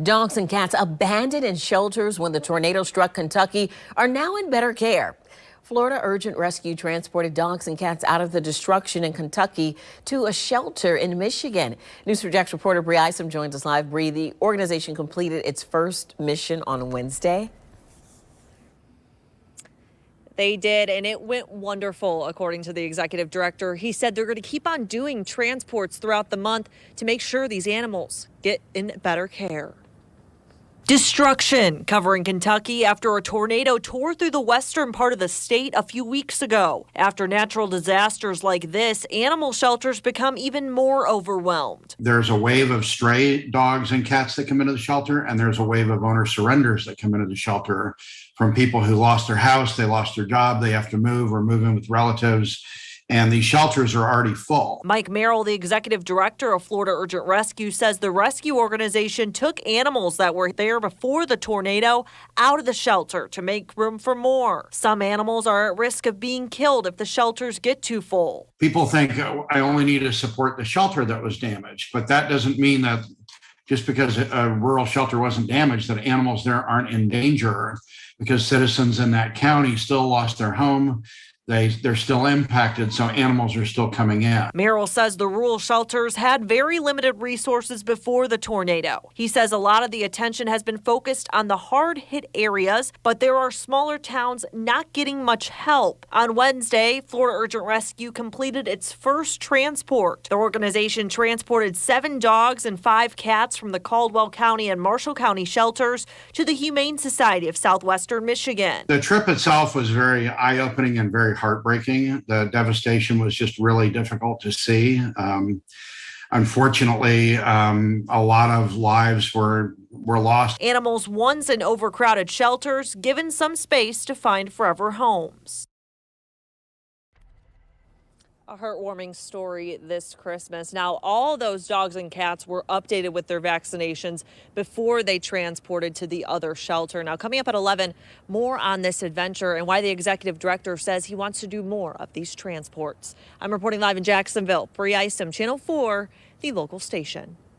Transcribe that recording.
Dogs and cats abandoned in shelters when the tornado struck Kentucky are now in better care. Florida Urgent Rescue transported dogs and cats out of the destruction in Kentucky to a shelter in Michigan. News4JAX reporter Bree Isom joins us live. Bree, the organization completed its first mission on Wednesday. They did, and it went wonderful, according to the executive director. He said they're going to keep on doing transports throughout the month to make sure these animals get in better care. Destruction covering Kentucky after a tornado tore through the western part of the state a few weeks ago. After natural disasters like this, animal shelters become even more overwhelmed. There's a wave of stray dogs and cats that come into the shelter, and there's a wave of owner surrenders that come into the shelter from people who lost their house, they lost their job, they have to move or move in with relatives. And these shelters are already full. Mike Merrill, the executive director of Florida Urgent Rescue, says the rescue organization took animals that were there before the tornado out of the shelter to make room for more. Some animals are at risk of being killed if the shelters get too full. People think, oh, I only need to support the shelter that was damaged, but that doesn't mean that just because a rural shelter wasn't damaged, that animals there aren't in danger, because citizens in that county still lost their home. They're still impacted, so animals are still coming in. Merrill says the rural shelters had very limited resources before the tornado. He says a lot of the attention has been focused on the hard-hit areas, but there are smaller towns not getting much help. On Wednesday, Florida Urgent Rescue completed its first transport. The organization transported 7 dogs and 5 cats from the Caldwell County and Marshall County shelters to the Humane Society of Southwestern Michigan. The trip itself was very eye-opening and very heartbreaking. The devastation was just really difficult to see. Unfortunately, a lot of lives were lost. Animals once in overcrowded shelters given some space to find forever homes. A heartwarming story this Christmas. Now, all those dogs and cats were updated with their vaccinations before they transported to the other shelter. Now, coming up at 11, more on this adventure and why the executive director says he wants to do more of these transports. I'm reporting live in Jacksonville. Bree Isom, Channel 4, the local station.